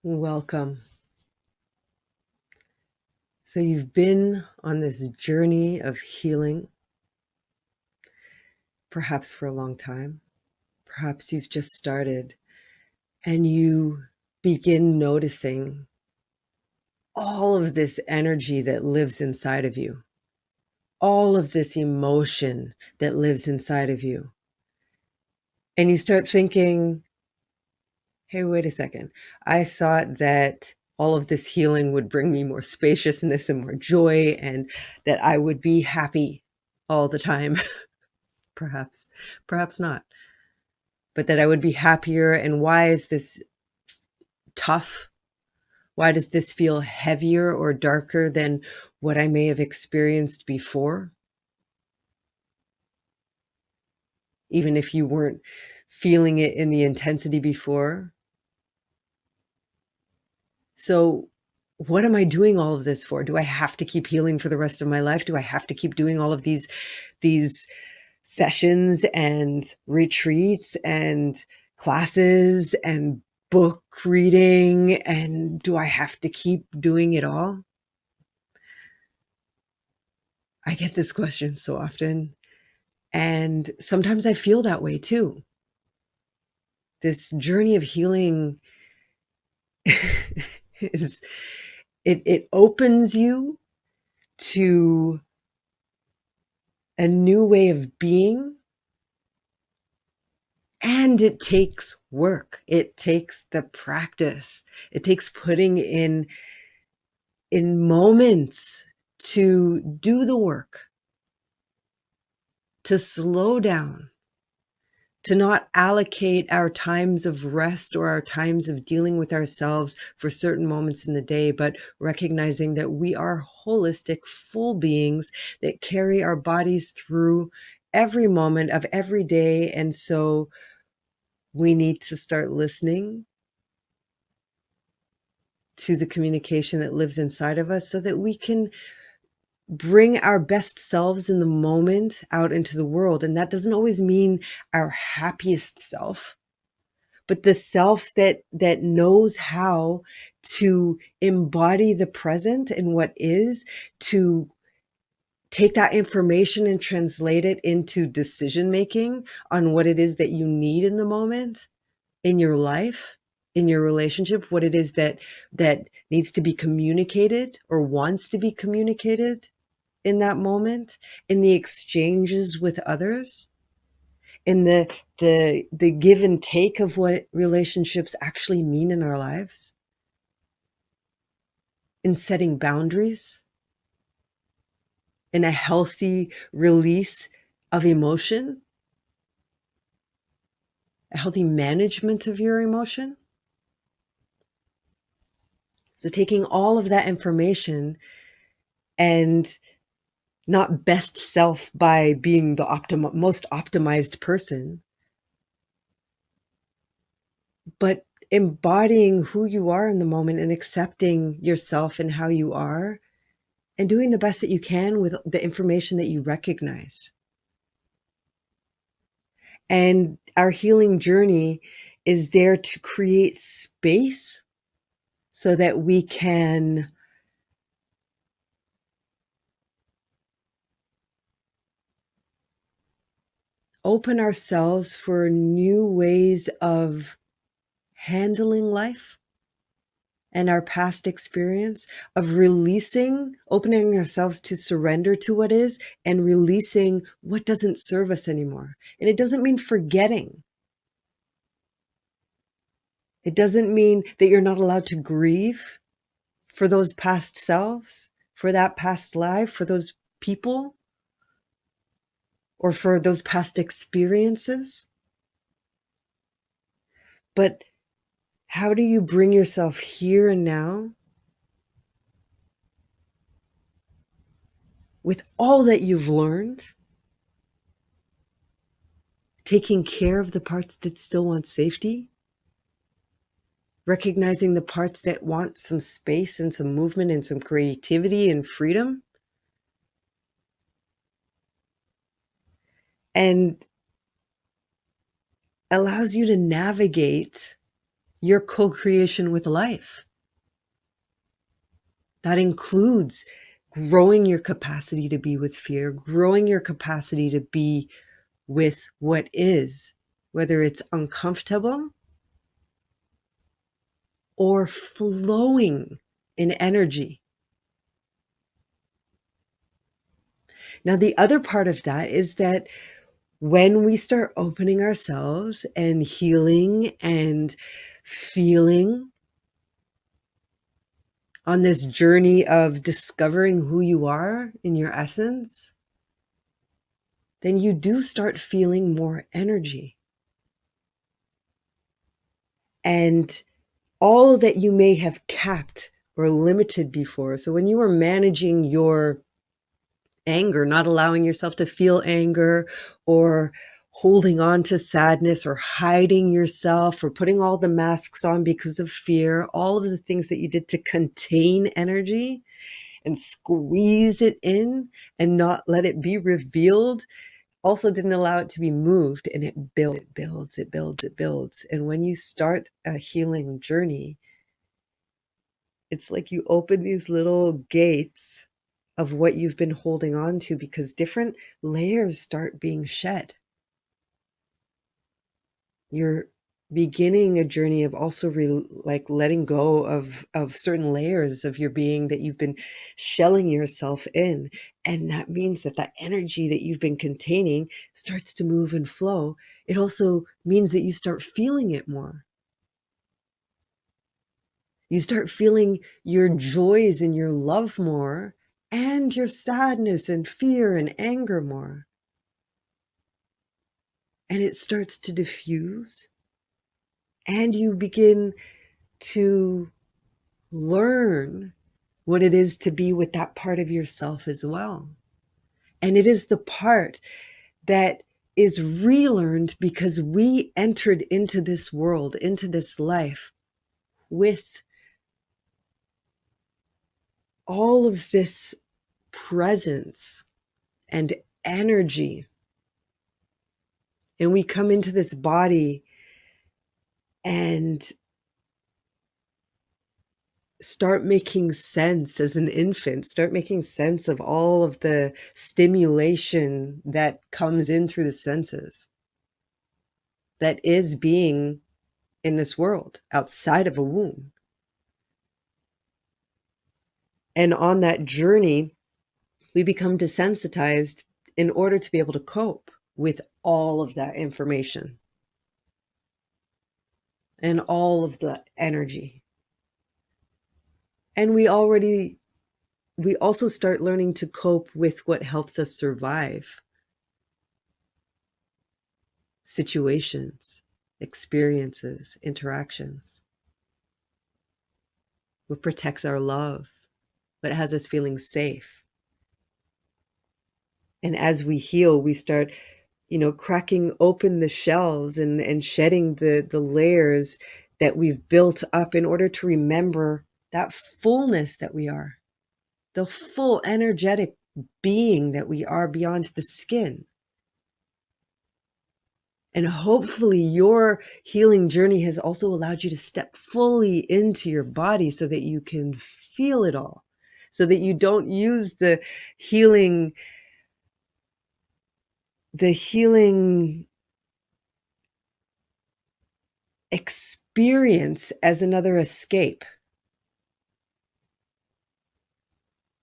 Welcome. So, you've been on this journey of healing, perhaps for a long time. Perhaps you've just started and you begin noticing all of this energy that lives inside of you, all of this emotion that lives inside of you. And you start thinking, hey, wait a second. I thought that all of this healing would bring me more spaciousness and more joy, and that I would be happy all the time. Perhaps not, but that I would be happier. And why is this tough? Why does this feel heavier or darker than what I may have experienced before? Even if you weren't feeling it in the intensity before. So, what am I doing all of this for? Do I have to keep healing for the rest of my life? Do I have to keep doing all of these sessions and retreats and classes and book reading? And do I have to keep doing it all? I get this question so often. And sometimes I feel that way too. This journey of healing is, it opens you to a new way of being. And it takes work. It takes the practice. It takes putting in moments to do the work, to slow down, to not allocate our times of rest or our times of dealing with ourselves for certain moments in the day, but recognizing that we are holistic, full beings that carry our bodies through every moment of every day. And so we need to start listening to the communication that lives inside of us so that we can bring our best selves in the moment out into the world. And that doesn't always mean our happiest self, but the self that knows how to embody the present and what is, to take that information and translate it into decision making on what it is that you need in the moment, in your life, in your relationship, what it is that needs to be communicated or wants to be communicated in that moment, in the exchanges with others, in the give and take of what relationships actually mean in our lives, in setting boundaries, in a healthy release of emotion, a healthy management of your emotion. So taking all of that information and not best self by being the most optimized person, but embodying who you are in the moment and accepting yourself and how you are, and doing the best that you can with the information that you recognize. And our healing journey is there to create space so that we can open ourselves for new ways of handling life and our past experience, of releasing, opening ourselves to surrender to what is, and releasing what doesn't serve us anymore. And it doesn't mean forgetting. It doesn't mean that you're not allowed to grieve for those past selves, for that past life, for those people, or for those past experiences. But how do you bring yourself here and now with all that you've learned, taking care of the parts that still want safety, recognizing the parts that want some space and some movement and some creativity and freedom, and allows you to navigate your co-creation with life. That includes growing your capacity to be with fear, growing your capacity to be with what is, whether it's uncomfortable or flowing in energy. Now, the other part of that is that when we start opening ourselves and healing and feeling on this journey of discovering who you are in your essence, then you do start feeling more energy. And all that you may have capped or limited before. So when you were managing your anger, not allowing yourself to feel anger or holding on to sadness or hiding yourself or putting all the masks on because of fear, all of the things that you did to contain energy and squeeze it in and not let it be revealed, also didn't allow it to be moved, and it builds. And when you start a healing journey, it's like you open these little gates of what you've been holding on to because different layers start being shed. You're beginning a journey of also like letting go of certain layers of your being that you've been shelling yourself in. And that means that that energy that you've been containing starts to move and flow. It also means that you start feeling it more. You start feeling your joys and your love more, and your sadness and fear and anger more. And it starts to diffuse, and you begin to learn what it is to be with that part of yourself as well. And it is the part that is relearned because we entered into this world, into this life with all of this presence and energy. And we come into this body and start making sense as an infant, start making sense of all of the stimulation that comes in through the senses, that is being in this world outside of a womb. And on that journey, we become desensitized in order to be able to cope with all of that information and all of the energy. And we also start learning to cope with what helps us survive situations, experiences, interactions. What protects our love, what has us feeling safe. And as we heal, we start, cracking open the shells and shedding the layers that we've built up in order to remember that fullness that we are, the full energetic being that we are beyond the skin. And hopefully your healing journey has also allowed you to step fully into your body so that you can feel it all, so that you don't use the healing experience as another escape.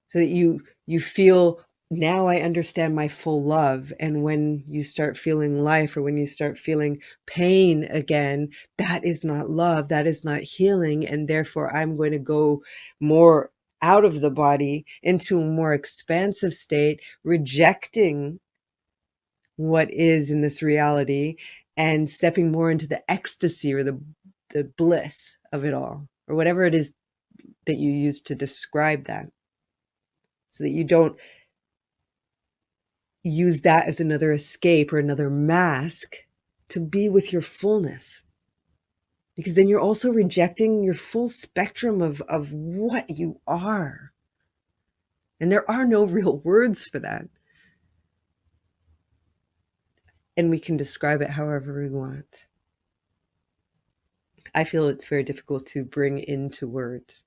So that you feel, now I understand my full love. And when you start feeling life, or when you start feeling pain again, that is not love, that is not healing. And therefore I'm going to go more out of the body into a more expansive state, rejecting what is in this reality and stepping more into the ecstasy or the bliss of it all, or whatever it is that you use to describe that. So that you don't use that as another escape or another mask to be with your fullness. Because then you're also rejecting your full spectrum of what you are. And there are no real words for that. And we can describe it however we want. I feel it's very difficult to bring into words.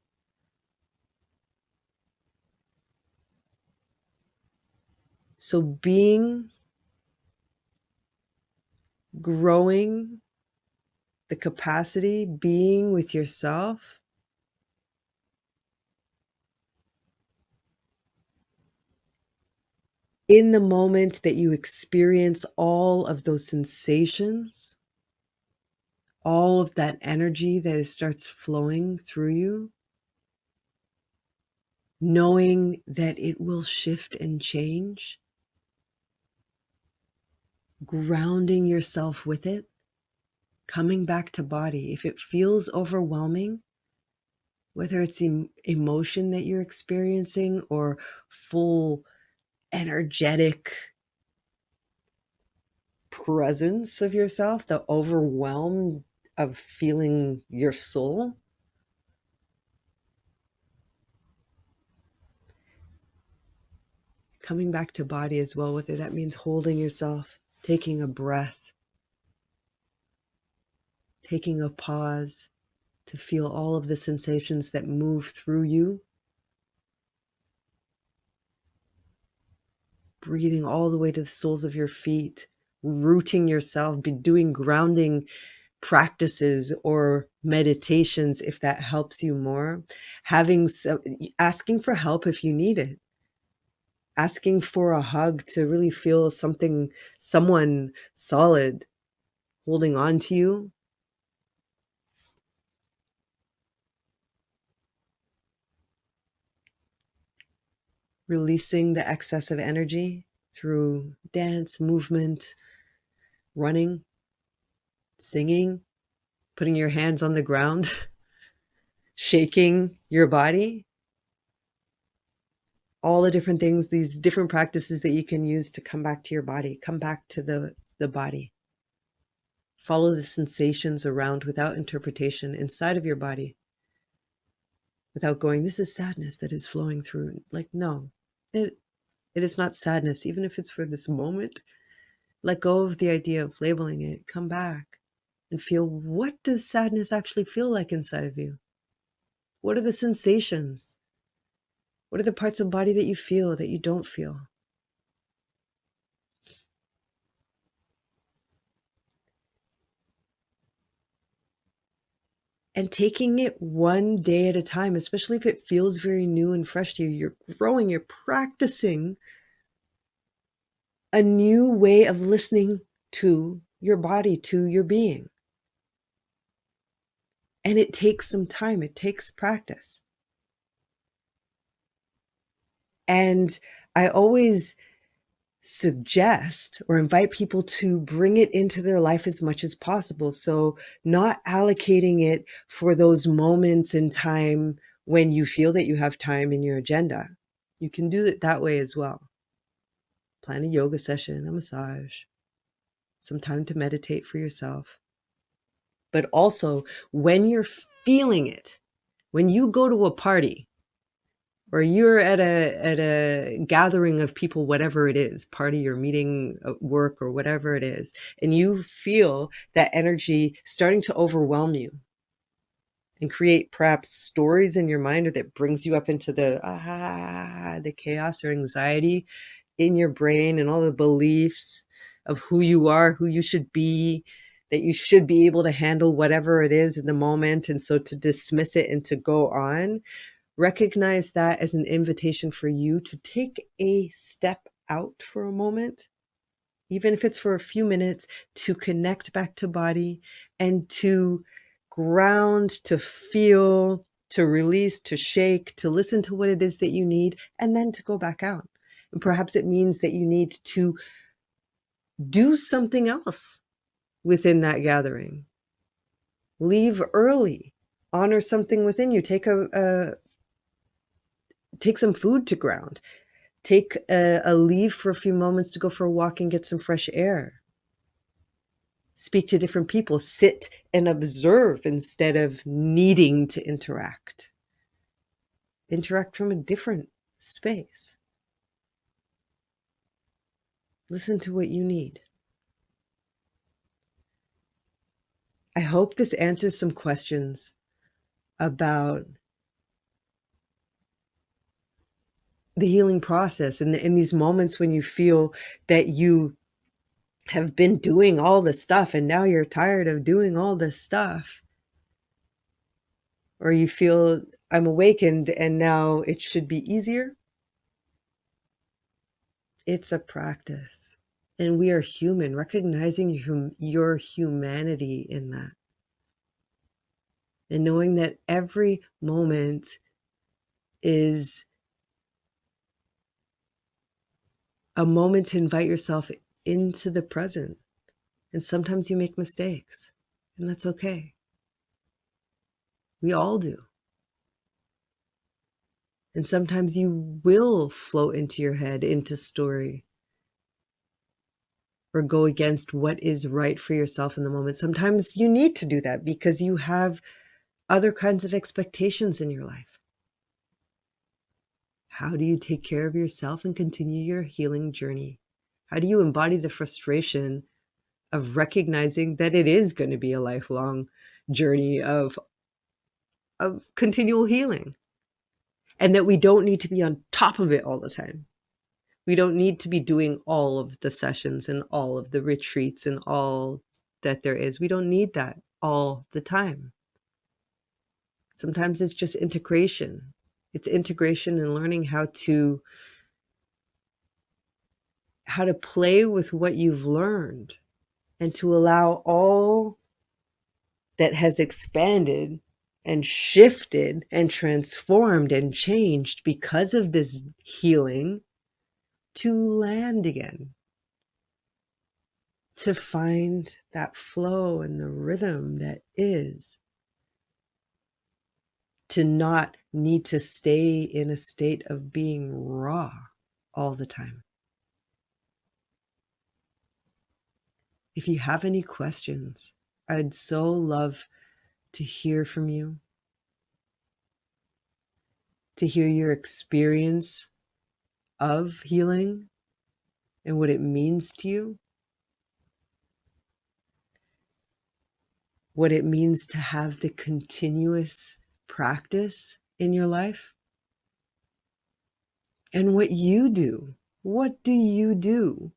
So growing the capacity, being with yourself, in the moment that you experience all of those sensations, all of that energy that starts flowing through you, knowing that it will shift and change, grounding yourself with it, coming back to body. If it feels overwhelming, whether it's emotion that you're experiencing or full energetic presence of yourself, the overwhelm of feeling your soul, coming back to body as well with it. That means holding yourself, taking a breath, taking a pause to feel all of the sensations that move through you, breathing all the way to the soles of your feet, rooting yourself, be doing grounding practices or meditations if that helps you more, asking for help if you need it, asking for a hug to really feel someone solid holding on to you. Releasing the excess of energy through dance, movement, running, singing, putting your hands on the ground, shaking your body. All the different things, these different practices that you can use to come back to your body, come back to the body. Follow the sensations around without interpretation inside of your body, without going, this is sadness that is flowing through. Like, no, it is not sadness, even if it's for this moment. Let go of the idea of labeling it. Come back and feel, what does sadness actually feel like inside of you? What are the sensations? What are the parts of the body that you feel that you don't feel? And taking it one day at a time, especially if it feels very new and fresh to you, you're growing, you're practicing a new way of listening to your body, to your being. And it takes some time, it takes practice. And I always suggest or invite people to bring it into their life as much as possible. So not allocating it for those moments in time when you feel that you have time in your agenda. You can do it that way as well. Plan a yoga session, a massage, some time to meditate for yourself. But also when you're feeling it, when you go to a party, or you're at a gathering of people, whatever it is, party or meeting at work or whatever it is, and you feel that energy starting to overwhelm you and create perhaps stories in your mind, or that brings you up into the chaos or anxiety in your brain and all the beliefs of who you are, who you should be, that you should be able to handle whatever it is in the moment. And so to dismiss it and to go on, recognize that as an invitation for you to take a step out for a moment, even if it's for a few minutes, to connect back to body and to ground, to feel, to release, to shake, to listen to what it is that you need, and then to go back out. And perhaps it means that you need to do something else within that gathering. Leave early. Honor something within you. Take some food to ground. Take a leave for a few moments to go for a walk and get some fresh air. Speak to different people. Sit and observe instead of needing to interact. Interact from a different space. Listen to what you need. I hope this answers some questions about the healing process and in these moments when you feel that you have been doing all this stuff and now you're tired of doing all this stuff, or you feel I'm awakened and now it should be easier. It's a practice, and we are human. Recognizing your humanity in that, and knowing that every moment is a moment to invite yourself into the present. And sometimes you make mistakes, and that's okay. We all do. And sometimes you will float into your head, into story, or go against what is right for yourself in the moment. Sometimes you need to do that because you have other kinds of expectations in your life. How do you take care of yourself and continue your healing journey? How do you embody the frustration of recognizing that it is going to be a lifelong journey of continual healing, and that we don't need to be on top of it all the time? We don't need to be doing all of the sessions and all of the retreats and all that there is. We don't need that all the time. Sometimes it's just integration. It's integration and learning how to play with what you've learned, and to allow all that has expanded and shifted and transformed and changed because of this healing to land again, to find that flow and the rhythm that is, to not need to stay in a state of being raw all the time. If you have any questions, I'd so love to hear from you, to hear your experience of healing and what it means to you, what it means to have the continuous practice in your life, and what you do. What do you do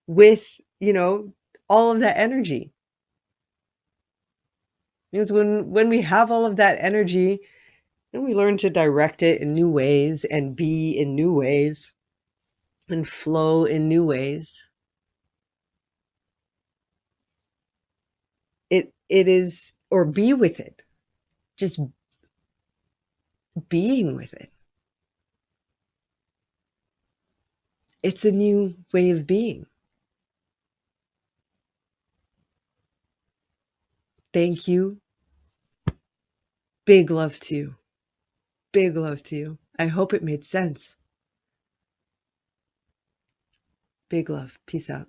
with, all of that energy? Because when we have all of that energy and we learn to direct it in new ways and be in new ways and flow in new ways, it is, or be with it, just being with it. It's a new way of being. Thank you. Big love to you. Big love to you. I hope it made sense. Big love. Peace out.